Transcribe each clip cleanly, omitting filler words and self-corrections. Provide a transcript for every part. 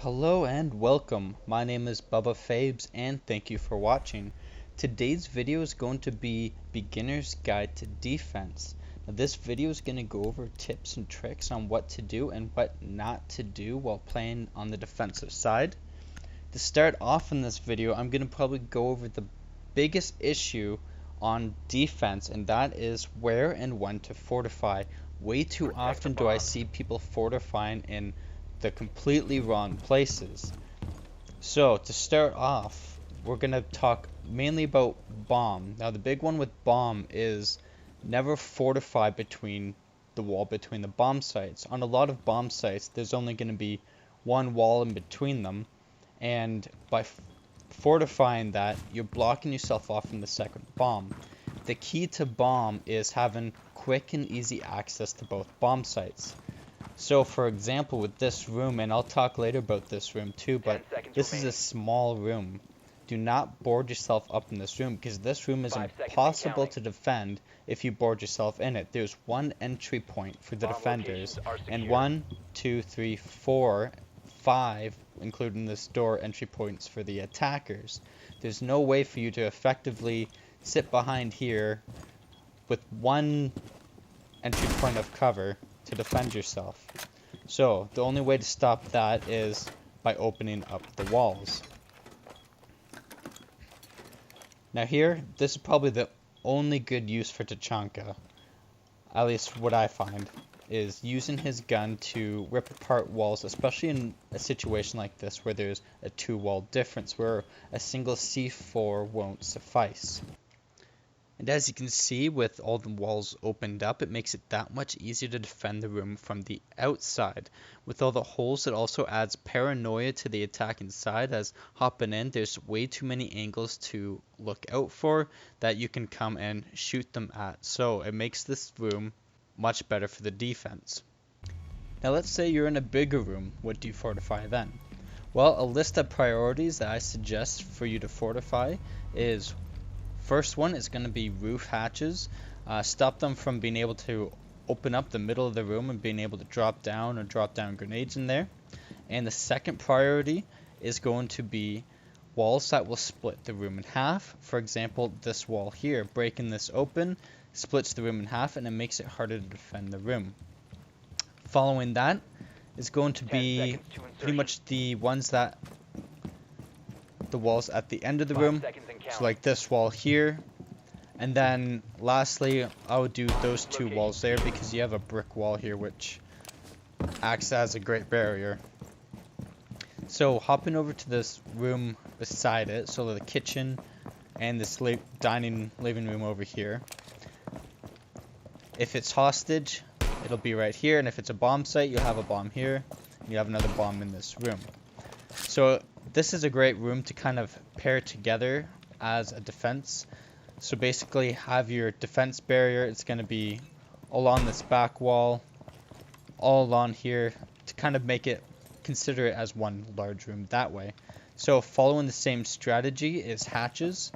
Hello and welcome. My name is Bubba Fabes and thank you for watching. Today's video is going to be Beginner's Guide to Defense. Now, this video is going to go over tips and tricks on what to do and what not to do while playing on the defensive side. To start off in this video, I'm going to probably go over the biggest issue on defense, and that is where and when to fortify. Way too often do I see people fortifying in the completely wrong places. So to start off, we're going to talk mainly about bomb. Now the big one with bomb is never fortify between the wall between the bomb sites. On a lot of bomb sites, there's only going to be one wall in between them, and by fortifying that, you're blocking yourself off from the second bomb. The key to bomb is having quick and easy access to both bomb sites. So for example, with this room, and I'll talk later about this room too, but this is a small room. Do not board yourself up in this room, because this room is impossible to defend if you board yourself in it. There's one entry point for the defenders, and 1, 2, 3, 4, 5, including this door, entry points for the attackers. There's no way for you to effectively sit behind here with one entry point of cover to defend yourself. So the only way to stop that is by opening up the walls. Now here, this is probably the only good use for Tachanka, at least what I find, is using his gun to rip apart walls, especially in a situation like this where there's a two-wall difference, where a single C4 won't suffice. And as you can see, with all the walls opened up, it makes it that much easier to defend the room from the outside. With all the holes, it also adds paranoia to the attacking side, as hopping in, there's way too many angles to look out for that you can come and shoot them at. So it makes this room much better for the defense. Now let's say you're in a bigger room. What do you fortify then? Well, a list of priorities that I suggest for you to fortify is: first one is going to be roof hatches. Stop them from being able to open up the middle of the room and being able to drop down grenades in there. And the second priority is going to be walls that will split the room in half. For example, this wall here, breaking this open splits the room in half, and it makes it harder to defend the room. Following that is going to be pretty much the ones that the walls at the end of the room, so like this wall here. And then lastly, I would do those two walls there, because you have a brick wall here which acts as a great barrier. So hopping over to this room beside it, so the kitchen and this living room over here. If it's hostage, it'll be right here, and if it's a bomb site, you'll have a bomb here, and you have another bomb in this room. So this is a great room to kind of pair together as a defense. So basically have your defense barrier, it's going to be along this back wall, all along here, to kind of make it, consider it as one large room that way. So following the same strategy is hatches.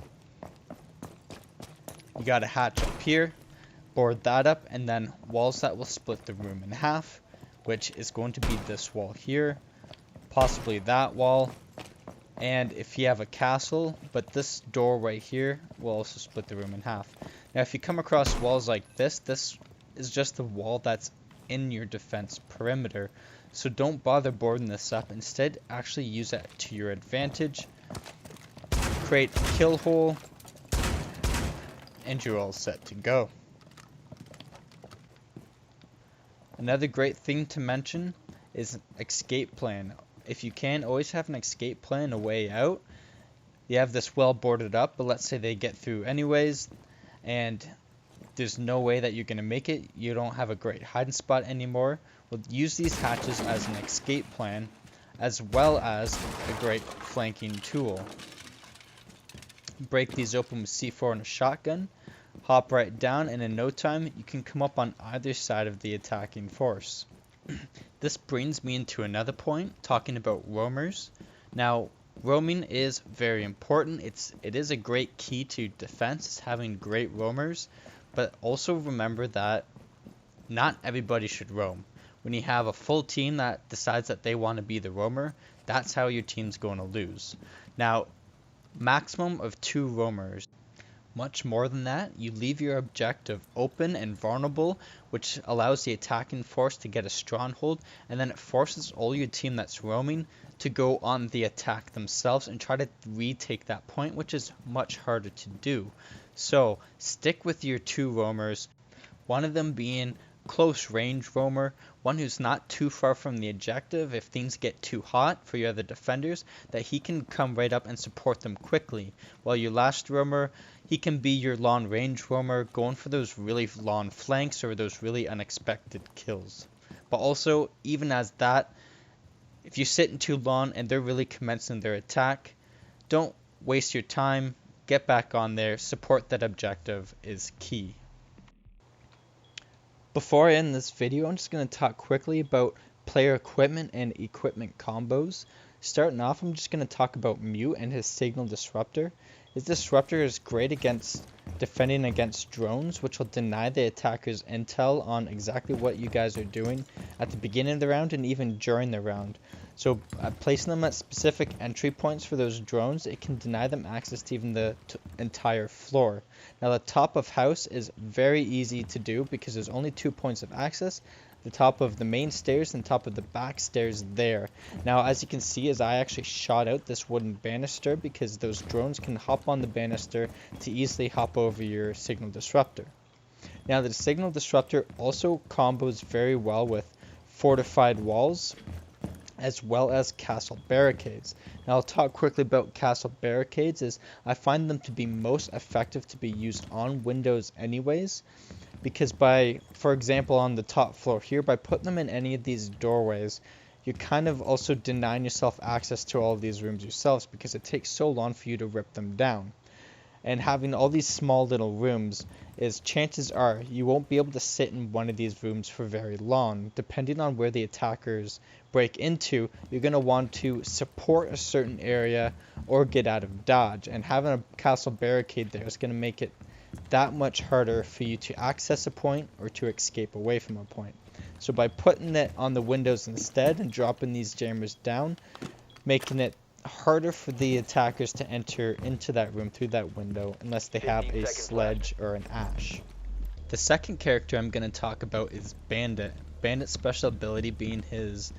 You got a hatch up here, board that up, and then walls that will split the room in half, which is going to be this wall here, possibly that wall. And if you have a castle, but this door right here will also split the room in half. Now if you come across walls like this is just the wall that's in your defense perimeter. So don't bother boarding this up. Instead, actually use it to your advantage. Create a kill hole, and you're all set to go. Another great thing to mention is an escape plan. If you can, always have an escape plan, a way out. You have this well boarded up, but let's say they get through anyways, and there's no way that you're going to make it. You don't have a great hiding spot anymore. Well, use these hatches as an escape plan, as well as a great flanking tool. Break these open with C4 and a shotgun. Hop right down, and in no time, you can come up on either side of the attacking force. This brings me into another point, talking about roamers. Now, roaming is very important. It is a great key to defense, having great roamers, but also remember that not everybody should roam. when you have a full team that decides that they want to be the roamer, that's how your team's going to lose. Now, maximum of 2 roamers. Much more than that, you leave your objective open and vulnerable, which allows the attacking force to get a stronghold, and then it forces all your team that's roaming to go on the attack themselves and try to retake that point, which is much harder to do. So stick with your 2 roamers, one of them being close range roamer, one who's not too far from the objective if things get too hot for your other defenders, that he can come right up and support them quickly, while your last roamer, he can be your long range roamer, going for those really long flanks or those really unexpected kills. But also, even as that, if you sit in too long and they're really commencing their attack, don't waste your time, get back on there, support that objective is key. Before I end this video, I'm just going to talk quickly about player equipment and equipment combos. Starting off, I'm just going to talk about Mute and his Signal Disruptor. His Disruptor is great against defending against drones, which will deny the attackers intel on exactly what you guys are doing at the beginning of the round and even during the round. So placing them at specific entry points for those drones, it can deny them access to even the entire floor. Now the top of house is very easy to do because there's only 2 points of access. The top of the main stairs and top of the back stairs there. Now as you can see, as I actually shot out this wooden banister because those drones can hop on the banister to easily hop over your Signal Disruptor. Now the Signal Disruptor also combos very well with fortified walls as well as castle barricades. Now I'll talk quickly about castle barricades, as I find them to be most effective to be used on windows anyways, because for example on the top floor here, by putting them in any of these doorways, you're kind of also denying yourself access to all of these rooms yourselves because it takes so long for you to rip them down. And having all these small little rooms is, chances are you won't be able to sit in one of these rooms for very long. Depending on where the attackers break into, you're going to want to support a certain area or get out of dodge, and having a castle barricade there is going to make it that much harder for you to access a point or to escape away from a point. So by putting it on the windows instead and dropping these jammers down, making it harder for the attackers to enter into that room through that window unless they have a sledge or an ash. The second character I'm going to talk about is Bandit. Bandit's special ability being his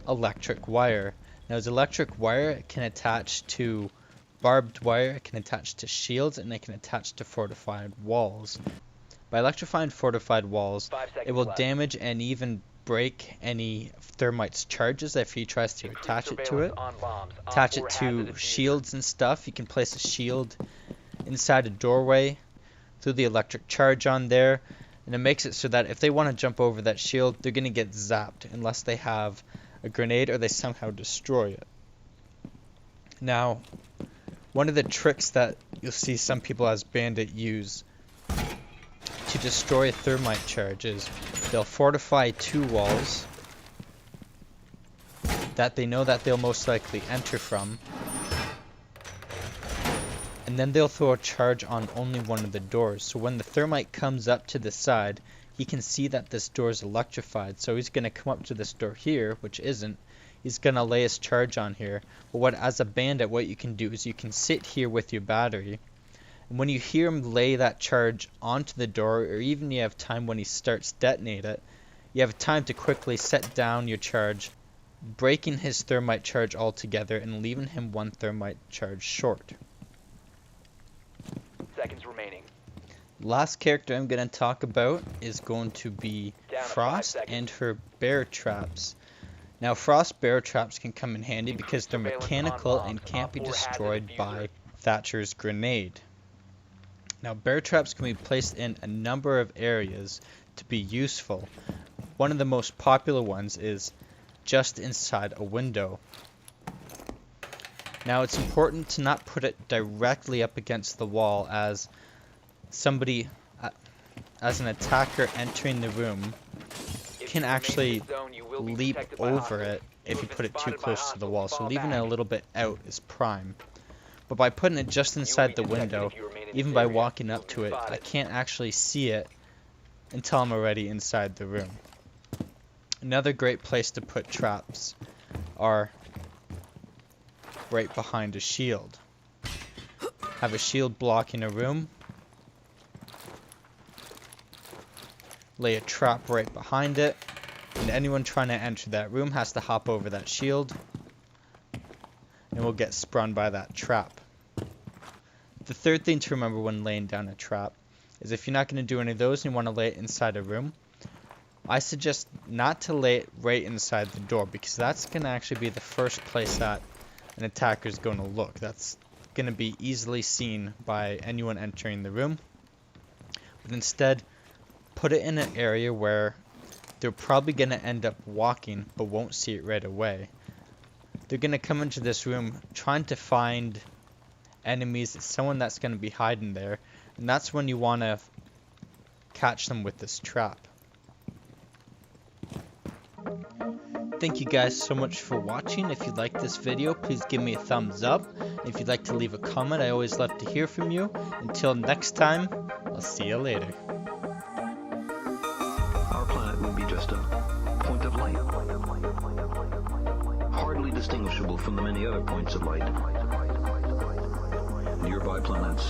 electric wire. Now his electric wire can attach to barbed wire, it can attach to shields, and it can attach to fortified walls. By electrifying fortified walls, it will damage and even break any thermite's charges if he tries to attach it to it. Attach it to shields and stuff. You can place a shield inside a doorway through the electric charge on there, and it makes it so that if they want to jump over that shield, they're going to get zapped unless they have a grenade or they somehow destroy it. Now, one of the tricks that you'll see some people as Bandit use to destroy a thermite charge is they'll fortify 2 walls that they know that they'll most likely enter from, and then they'll throw a charge on only one of the doors. So when the thermite comes up to the side, he can see that this door is electrified, so he's going to come up to this door here, which isn't. He's going to lay his charge on here. But as a bandit, what you can do is you can sit here with your battery, and when you hear him lay that charge onto the door, or even you have time when he starts detonate it, you have time to quickly set down your charge, breaking his thermite charge altogether and leaving him 1 thermite charge short. Seconds remaining. Last character I'm going to talk about is going to be Frost and her bear traps. Now Frost bear traps can come in handy because they're mechanical and can't be destroyed by Thatcher's grenade. Now bear traps can be placed in a number of areas to be useful. One of the most popular ones is just inside a window. Now it's important to not put it directly up against the wall, as somebody, as an attacker entering the room, can actually leap over it if you put it too close to the wall. So leaving it a little bit out is prime. But by putting it just inside the window, even by walking up to it, I can't actually see it until I'm already inside the room. Another great place to put traps are right behind a shield. Have a shield blocking a room. Lay a trap right behind it, and anyone trying to enter that room has to hop over that shield and will get sprung by that trap. The third thing to remember when laying down a trap is if you're not going to do any of those and you want to lay it inside a room, I suggest not to lay it right inside the door, because that's going to actually be the first place that an attacker is going to look. That's going to be easily seen by anyone entering the room. But instead, put it in an area where they're probably going to end up walking but won't see it right away. They're going to come into this room trying to find enemies, someone that's going to be hiding there, and that's when you want to catch them with this trap. Thank you guys so much for watching. If you like this video, please give me a thumbs up. If you'd like to leave a comment, I always love to hear from you. Until next time, I'll see you later. Our planet would be just a point of light, hardly distinguishable from the many other points of light. Nearby planets